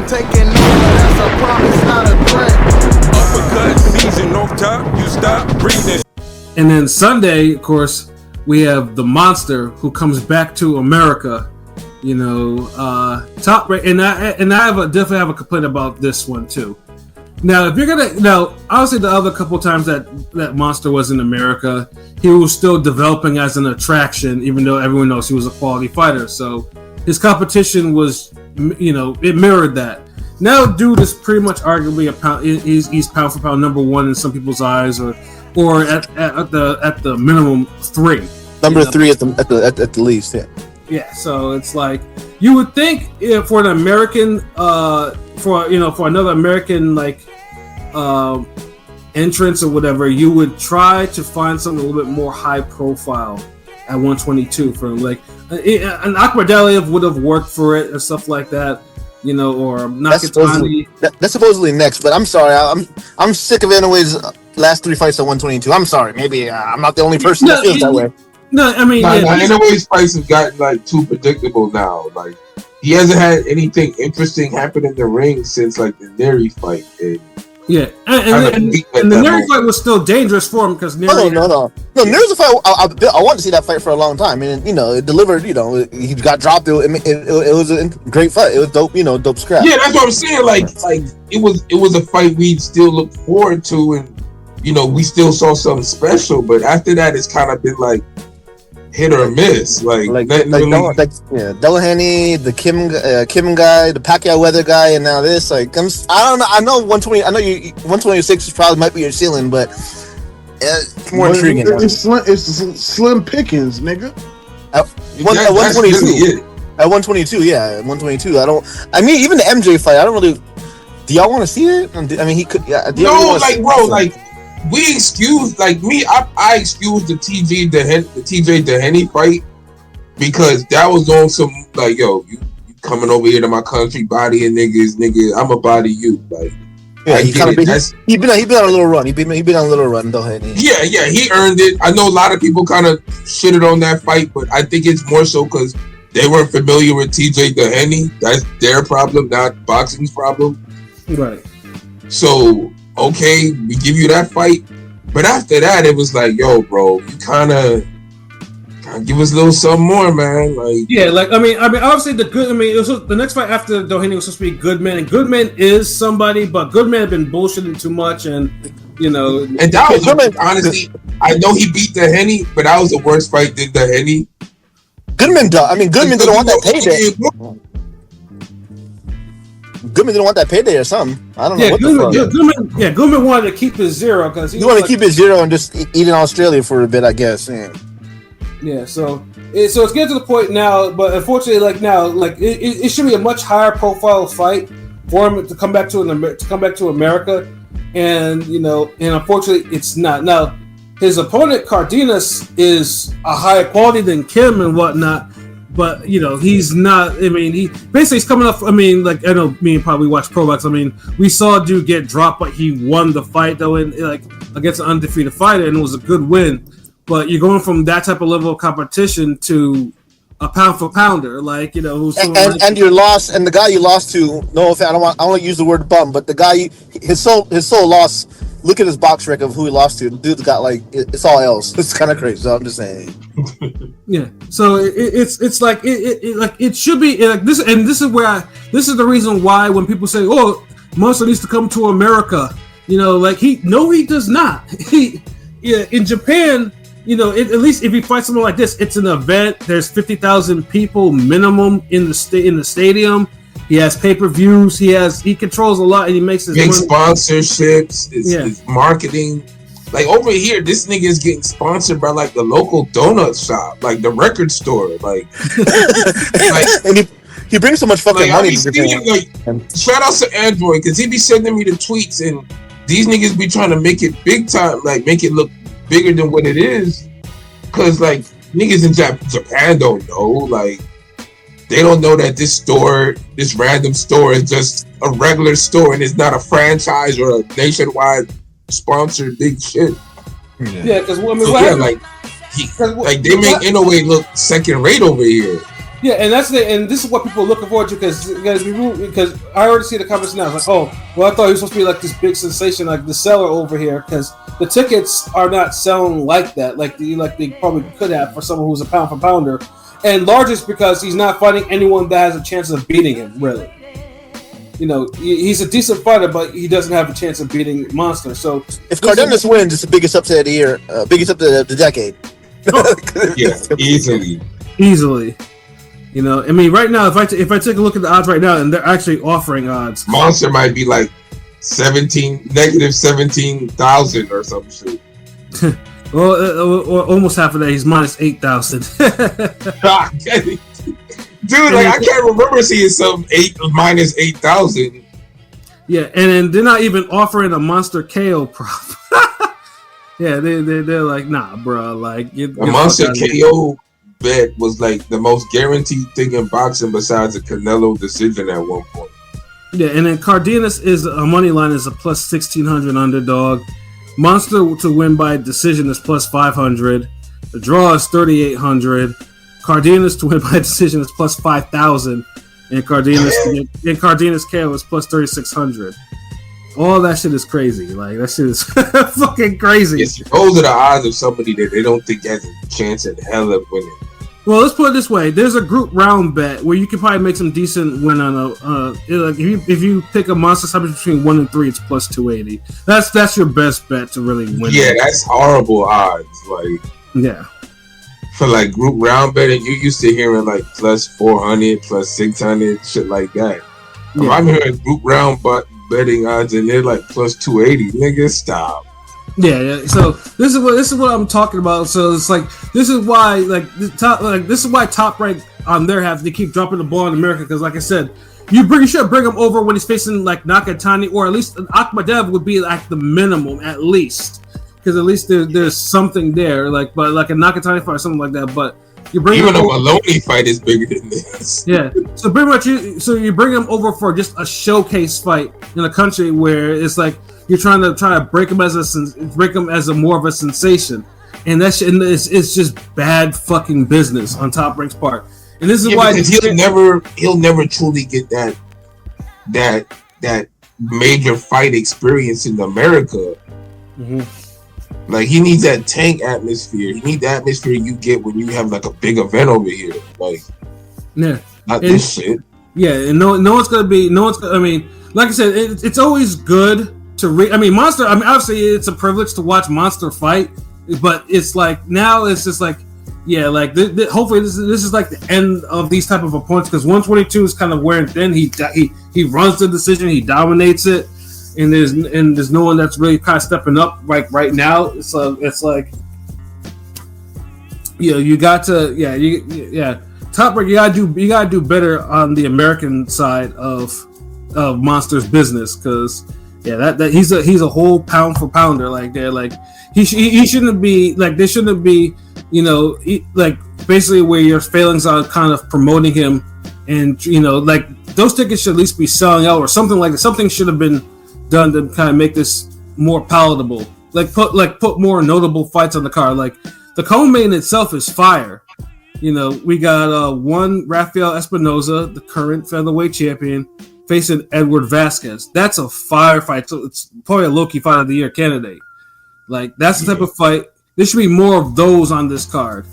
I'm taking over, that's a promise, not a threat. Uppercut season off top, you stop breathing. And then Sunday, of course, we have the Monster who comes back to America. You know, top rate, and I definitely have a complaint about this one too. Now, if you're gonna, obviously the other couple of times that Monster was in America, he was still developing as an attraction, even though everyone knows he was a quality fighter. So his competition was, you know, it mirrored that. Now, dude is pretty much arguably he's pound for pound number one in some people's eyes, or at the minimum 3. Number 3 at the least, yeah. Yeah, so it's like you would think for an American, for another American entrance or whatever, you would try to find something a little bit more high profile at 122 for like an Akbar Daliev would have worked for it and stuff like that, you know, or Nakatani. That's supposedly next, but I'm sorry, I'm sick of Inoue's last 3 fights at 122. I'm sorry, maybe I'm not the only person that feels that way. No, I mean, Inoue's fights have gotten like too predictable now. Like he hasn't had anything interesting happen in the ring since like the Neri fight. And the Neri fight was still dangerous for him because Neri. No. Neri's a fight. I wanted to see that fight for a long time, and you know, it delivered. You know, he got dropped. It was a great fight. It was dope. You know, dope scrap. Yeah, that's what I'm saying. Like it was a fight we still look forward to, and you know, we still saw something special. But after that, it's kind of been like hit or miss, like Delahany, the Kim guy, the Pacquiao Weather guy, and now this. Like, I don't know. I know 120. I know 126 is probably might be your ceiling, but it's more intriguing. It's slim pickings, nigga. At 122. At 122, yeah, at 122. I mean, even the MJ fight. I don't really. Do y'all want to see it? I mean, he could. Yeah. No, like, bro, like. We excuse, like me, I excuse the TJ Dehaney fight because that was on some like, yo, you coming over here to my country, bodying niggas, nigga, I'ma body you, like. Yeah, he been on a little run. He been on a little run, Dehaney. Yeah, he earned it. I know a lot of people kind of shitted on that fight, but I think it's more so because they weren't familiar with TJ Dehaney. That's their problem, not boxing's problem. Right. So. Okay, we give you that fight, but after that, it was like, yo, bro, you kind of give us a little something more, man. Like, yeah, like I mean, obviously the next fight after Dehaney was supposed to be Goodman, and Goodman is somebody, but Goodman had been bullshitting too much, and you know, and that was honestly, I know he beat Dehaney, but that was the worst fight than Dehaney. Goodman didn't want that payday. Goodman didn't want that payday or something. I don't know. Goodman wanted to keep his zero because he wanted to keep his zero and just eat in Australia for a bit, I guess. Yeah. So it's getting to the point now, but unfortunately, it should be a much higher profile fight for him to come back to America, and you know, and unfortunately, it's not. Now, his opponent Cardenas is a higher quality than Kim and whatnot. But you know, he's not. I mean, he's coming off. I mean, like I know me and probably watch pro box. I mean, we saw a dude get dropped, but he won the fight though, and against an undefeated fighter, and it was a good win. But you're going from that type of level of competition to a pound for pounder, like you know, and your loss, and the guy you lost to. No, I don't want to use the word bum, but the guy, his soul loss. Look at his box record of who he lost to. The dude's got it's all else. It's kind of crazy. So I'm just saying. Yeah. So it's like it should be like this, and this is the reason why when people say, "Oh, Monster needs to come to America," you know, like he does not. In Japan, you know, at least if he fights something like this, it's an event. There's 50,000 people minimum in the stadium. He has pay-per-views. He controls a lot, and he makes his big sponsorships. His marketing. Like over here, this nigga is getting sponsored by like the local donut shop, like the record store. Like and he brings so much fucking money. Shout out to Android because he be sending me the tweets, and these niggas be trying to make it big time, like make it look bigger than what it is. Cause like niggas in Japan don't know, like. They don't know that this random store is just a regular store and it's not a franchise or a nationwide sponsored big shit. Yeah, because they make Inoue look second rate over here. Yeah, and and this is what people are looking forward to because I already see the comments now. It's like, oh, well, I thought he was supposed to be like this big sensation, like the seller over here, because the tickets are not selling like that, like they probably could have for someone who's a pound for pounder, and largest because he's not fighting anyone that has a chance of beating him. Really, he's a decent fighter, but he doesn't have a chance of beating Monster. So if Cardenas wins, it's the biggest upset of the year, biggest upset of the decade. Yeah, easily. I mean, right now, if I take a look at the odds right now, and they're actually offering odds, Monster might be like negative 17,000 or some shit. well, almost half of that. He's minus 8,000. Dude, like I can't remember seeing some minus 8,000. Yeah, and then they're not even offering a Monster KO prop. Yeah, they're like, nah, bro. Like a Monster KO bet was like the most guaranteed thing in boxing besides a Canelo decision at one point. Yeah, and then Cardenas is a money line is a plus 1,600 underdog. Monster to win by decision is plus 500. The draw is 3,800. Cardenas to win by decision is plus 5,000, and Cardenas KO is plus 3,600. All that shit is crazy. Like that shit is fucking crazy. Yes, those are the odds of somebody that they don't think has a chance in hell of winning. Well, let's put it this way: there's a group round bet where you can probably make some decent win on a. Like if you pick a monster something between 1 and 3, it's plus 280. That's your best bet to really win. Yeah, that's horrible odds. Like yeah. For like group round betting, you used to hearing like plus 400, plus 600, shit like that. Yeah. I'm hearing group round betting odds and they're like plus 280. Nigga, stop. Yeah. So this is what I'm talking about. So it's like this is why this is why Top Rank on their half they keep dropping the ball in America because like I said, you should bring him over when he's facing like Nakatani or at least Akhmadev would be like the minimum at least. Because at least there's something there, like a Nakatani fight or something like that. But you bring even a Maloney fight is bigger than this. Yeah, so pretty much you bring him over for just a showcase fight in a country where it's like you're trying to break him as a more of a sensation, and it's just bad fucking business on Top Rank's part. And this is why he'll never truly get that major fight experience in America. Mm-hmm. Like he needs that tank atmosphere. He needs the atmosphere you get when you have like a big event over here. Like, not this shit. Yeah, and no one's gonna. I mean, like I said, it's always good to Monster. I mean, obviously, it's a privilege to watch Monster fight, but it's like now it's just like, yeah, like hopefully this is like the end of these type of opponents because 122 is kind of wearing thin. He runs the decision, he dominates it. And there's no one that's really kind of stepping up right now. So it's like, you got to Top Rank. You gotta do better on the American side of Monster's business because that he's a whole pound for pounder. Like they're like he shouldn't be like they shouldn't be like basically where your failings are kind of promoting him and like those tickets should at least be selling out or something like that. Something should have been done to kind of make this more palatable, put more notable fights on the card. Like the co-main itself is fire. We got one Rafael Espinoza, the current featherweight champion, facing Edward Vasquez. That's a fire fight. So it's probably a low-key fight of the year candidate. Like that's the type of fight. There should be more of those on this card.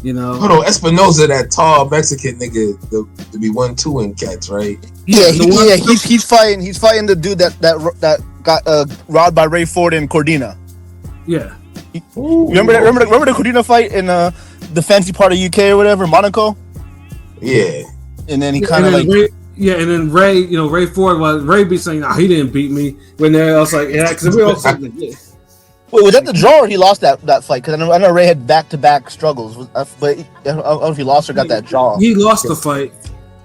Hold on, Espinoza, that tall Mexican nigga, to be 1-2 in cats, right? He's fighting the dude that got robbed by Ray Ford and Cordina. Yeah. Remember the Cordina fight in the fancy part of UK or whatever, Monaco? Yeah. And then he kind of like and then Ray, Ray Ford Ray be saying, he didn't beat me. When I was like, yeah, because we all said yeah. Wait, was that the draw or he lost that fight? Because I know Ray had back-to-back struggles, but I don't know if he lost or got that draw. He lost the fight.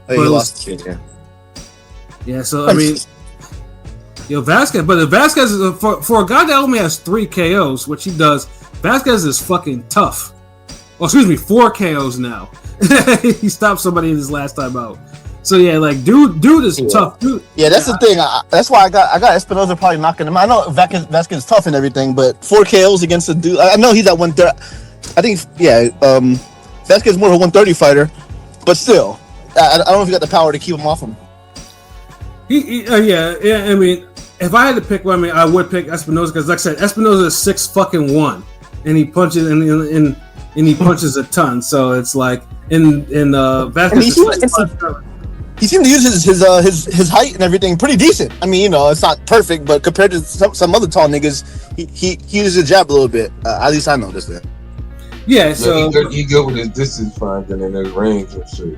He lost the fight, yeah, so I mean, Vasquez, but Vasquez is for a guy that only has 3 KOs, which he does. Vasquez is fucking tough. Oh, excuse me, 4 KOs now. He stopped somebody in his last time out. So yeah, like dude is tough. Dude. Yeah, that's the thing. That's why I got Espinoza probably knocking him. I know Vasquez is tough and everything, but 4 KOs against a dude. I know he's at 130. I think Vasquez is more of a 130 fighter. but still, I don't know if you got the power to keep him off him. Yeah. I mean, if I had to pick one, I mean, I would pick Espinosa because, like I said, Espinosa is 6'1", and he punches and he punches a ton. So it's like in Vasquez. He seemed to use his height and everything pretty decent. I mean, it's not perfect, but compared to some other tall niggas, he uses his jab a little bit. At least I noticed that. Yeah, so he good with his distance finding and his range and shit.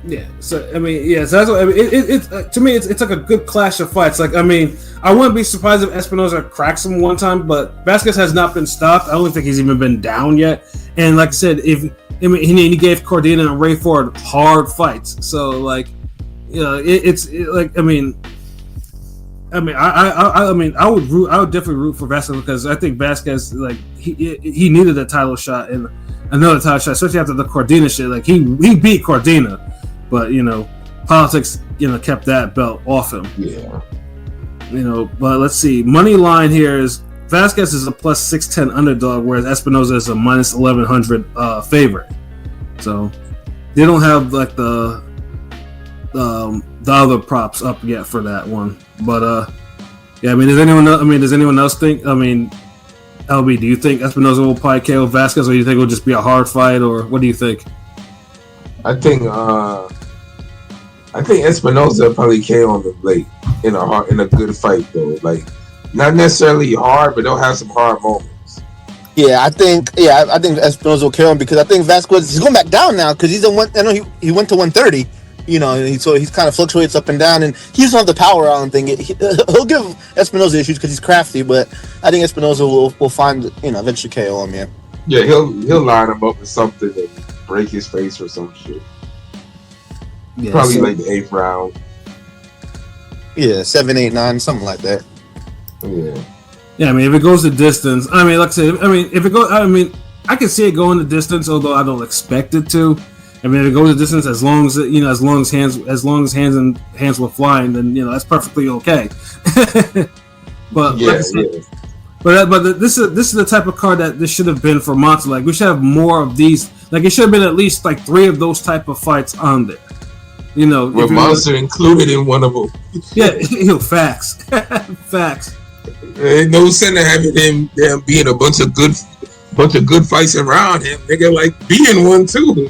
Yeah, so I mean, yeah, so that's what I mean. It to me, it's like a good clash of fights. Like, I mean, I wouldn't be surprised if Espinosa cracks him one time, but Vasquez has not been stopped. I don't think he's even been down yet. And like I said, he gave Cardenas and Ray Ford hard fights. So like, I would definitely root for Vasquez because I think Vasquez, like, he needed a title shot and another title shot, especially after the Cardenas shit. Like, he beat Cardenas, but politics kept that belt off him. Yeah. But let's see. Money line here is Vasquez is a plus 610 underdog, whereas Espinosa is a minus 1100 favorite. So they don't have like the other props up yet for that one. But yeah, I mean, does anyone else think? I mean, LB, do you think Espinosa will probably KO Vasquez, or do you think it'll just be a hard fight, or what do you think? I think Espinosa probably KO him late in a good fight though. Like, not necessarily hard, but they'll have some hard moments. Yeah, I think Espinosa will KO him because I think Vasquez is going back down now because I know he went to 130. So he's kind of fluctuates up and down, and he doesn't have the power. I don't think he'll give Espinosa issues because he's crafty, but I think Espinosa will find eventually KO him. Yeah. Yeah, he'll line him up with something and break his face or some shit. Yeah, probably like the 8th round. Yeah, 7, 8, 9, something like that. Yeah. Yeah, I mean, if it goes the distance, I mean, like I said, I can see it going the distance, although I don't expect it to. I mean, if it goes the distance, as long as hands were flying, then that's perfectly okay. But yeah, but this is the type of card that this should have been for Monster. Like, we should have more of these. Like, it should have been at least like 3 of those type of fights on there. With Monster included in one of them. Yeah, facts, facts. Ain't no sense in having them being a bunch of good fights around him. Nigga, like being one too.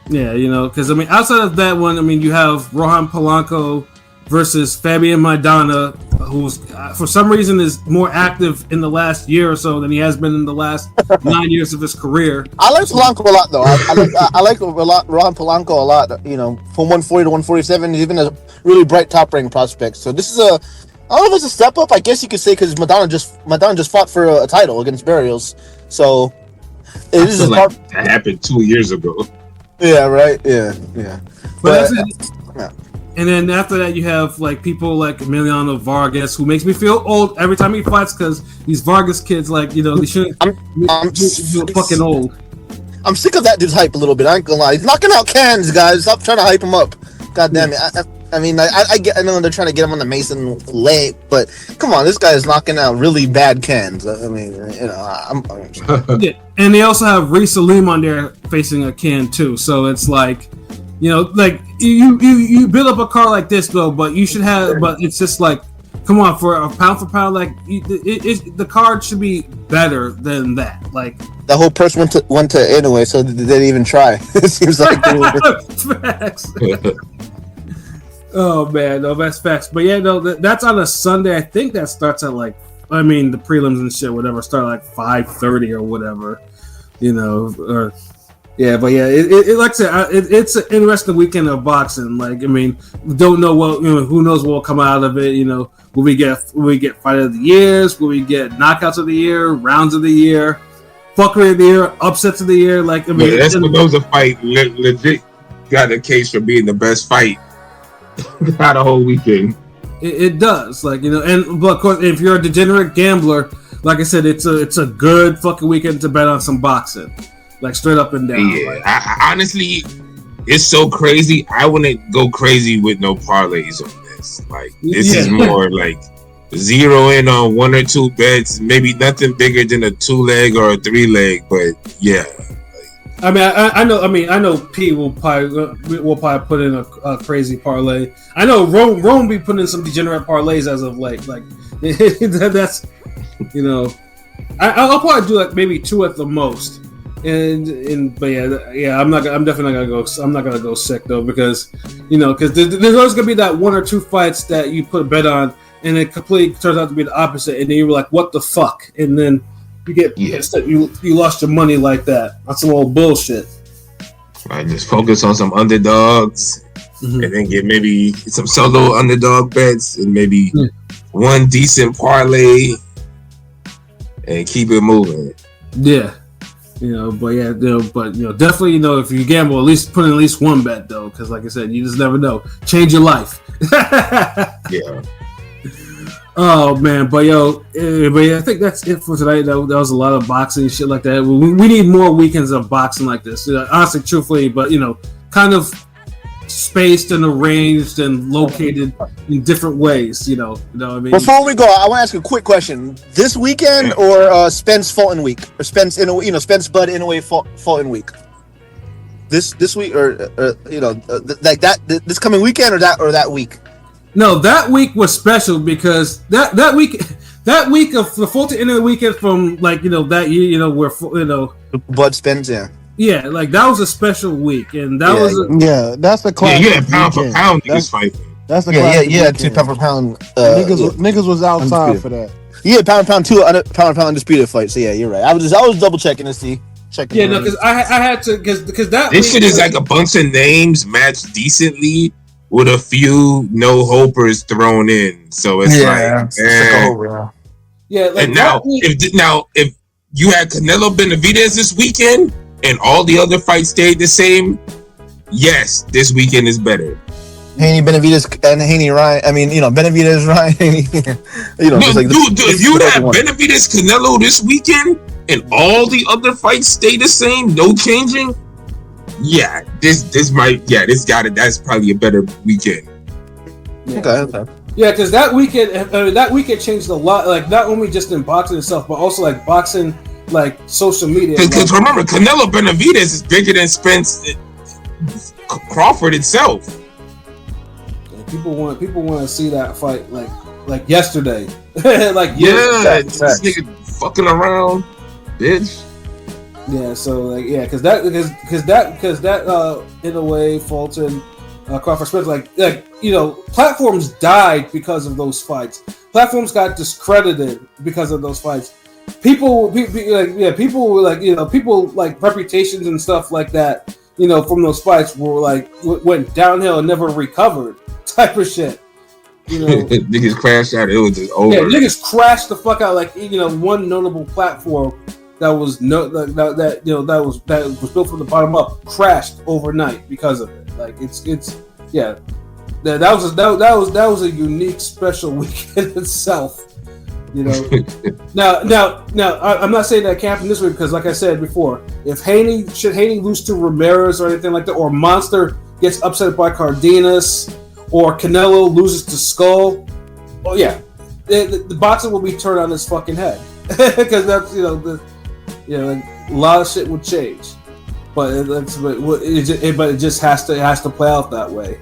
Yeah, because I mean, outside of that one, I mean, you have Rohan Polanco versus Fabian Maidana, who's for some reason is more active in the last year or so than he has been in the last 9 years of his career. I like Polanco a lot, though. I like Rohan Polanco a lot. From 140 to 147, he's been a really bright top rank prospect. So this is I don't know if it's a step up. I guess you could say because Maidana just fought for a title against Barrios. So it is like that happened 2 years ago. Yeah, right. Yeah. But and then after that, you have like people like Emiliano Vargas, who makes me feel old every time he fights because these Vargas kids, like they shouldn't. I'm fucking old. I'm sick of that dude's hype a little bit. I ain't gonna lie. He's knocking out cans, guys. Stop trying to hype him up. God damn it. I mean, I know they're trying to get him on the Mason late, but come on, this guy is knocking out really bad cans. I mean, yeah, and they also have Reece Salim on there facing a can too. So it's like, like you build up a car like this though, but you should have. But it's just like, come on, for pound, like the card should be better than that. Like that whole person went to Inoue, so they didn't even try. It seems like facts. Oh man, no, that's facts. But yeah, no, that's on a Sunday. I think that starts at the prelims and shit, whatever, start at like 5:30 or whatever, or yeah. But yeah, it like I said, it's an interesting weekend of boxing. Like, I mean, we don't know what who knows what will come out of it. Will we get fight of the years? Will we get knockouts of the year, rounds of the year, fuckery of the year, upsets of the year? Like, I mean, the Espinosa fight legit got a case for being the best fight. Not a whole weekend. It does, but of course, if you're a degenerate gambler, like I said, it's a good fucking weekend to bet on some boxing, like straight up and down. Yeah, I honestly, it's so crazy. I wouldn't go crazy with no parlays on this. Like, this is more like zero in on 1 or 2 bets, maybe nothing bigger than a 2-leg or a 3-leg. But yeah, I mean, I know. I mean, I know. P will probably put in a crazy parlay. I know Rome be putting in some degenerate parlays as of late. Like that's, you know, I'll probably do like maybe 2 at the most. But yeah, I'm definitely not gonna go. I'm not gonna go sick though because, you know, because there's always gonna be that 1 or 2 fights that you put a bet on and it completely turns out to be the opposite, and then you're like, what the fuck, and then you get pissed that you lost your money like that. That's some old bullshit. Right, just focus on some underdogs, and then get maybe some solo underdog bets, and maybe one decent parlay, and keep it moving. Yeah, you know, definitely, you know, if you gamble, at least put in at least 1 bet though, because like I said, you just never know. Change your life. Yeah. Oh man, but I think that's it for tonight. That was a lot of boxing and shit like that. We need more weekends of boxing like this. Honestly, truthfully, but you know, kind of spaced and arranged and located in different ways. You know what I mean. Before we go, I want to ask a quick question. This weekend or Spence Fulton week, or Spence Inoue, you know, Spence Bud Inoue Fulton week. This week or like that this coming weekend or that week. No, that week was special because that week of the Fulton Inoue weekend from like, you know, that year, you know, where, you know, Bud Spence, yeah, like that was a special week, and that was that's the classic. Yeah, you had pound for pound niggas fighting. That's the yeah, 2 pound for pound. Niggas was outside undisputed. For that. Yeah, pound for pound 2 pound for pound undisputed fight. So yeah, you're right. I was double checking to see. Checking. Yeah, no, because I had to because that this shit is like a bunch of names matched decently with a few no hopers thrown in. So it's like and if you had Canelo Benavidez this weekend and all the other fights stayed the same, yes, this weekend is better. Haney Benavidez and Haney Ryan. I mean, you know, Benavidez Ryan. You know, dude, if you had Benavidez Canelo this weekend and all the other fights stay the same, no changing. Yeah, this might. Yeah, that's probably a better weekend. Yeah. Okay. Yeah, because that weekend changed a lot. Like not only just in boxing itself, but also like boxing, like social media. Because remember, Canelo Benavidez is bigger than Spence Crawford itself. Yeah, people want to see that fight like yesterday. Like this nigga fucking around, bitch. Yeah, so like because that in a way Fulton, Crawford Spence, like you know, platforms died because of those fights. Platforms got discredited because of those fights. People reputations and stuff like that, you know, from those fights were like went downhill and never recovered, type of shit. You know, niggas crashed out. It was just over. Yeah, niggas crashed the fuck out. Like, you know, one notable platform that was that was built from the bottom up crashed overnight because of it. Like it's yeah, that was a unique special week in itself. You know, now I'm not saying that can't happen this week because, like I said before, if Haney lose to Ramirez or anything like that, or Monster gets upset by Cardenas, or Canelo loses to Skull, oh yeah, the boxing will be turned on its fucking head because that's like, a lot of shit would change, but it just has to play out that way.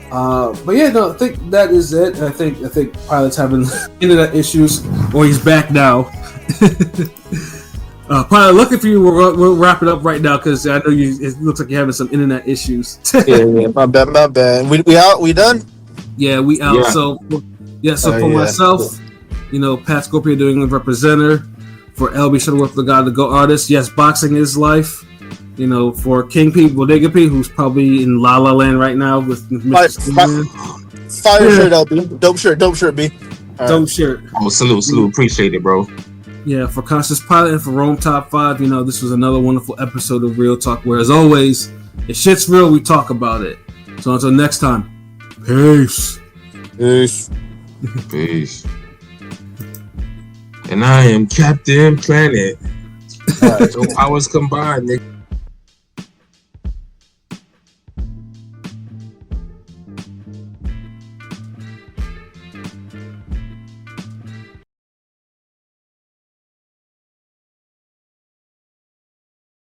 But yeah, no, I think that is it. I think Pilot's having internet issues, or he's back now. Pilot, lucky for you, we'll wrap it up right now because I know it looks like you're having some internet issues. yeah, my bad. We out? We done? Yeah, we out. Yeah. So for myself, you know, Pat Scorpio, New England representative. For LB Shuttleworth, the God, the Go artist. Yes, boxing is life. You know, for King P, Bodega P, who's probably in La La Land right now with Fire shirt, LB. Dope shirt, B. Dope shirt. Oh, salute. Appreciate it, bro. Yeah, for Conscious Pilot and for Rome Top 5, you know, this was another wonderful episode of Real Talk, where as always, if shit's real, we talk about it. So until next time, peace. And I am Captain Planet. All right, so powers combined, nigga.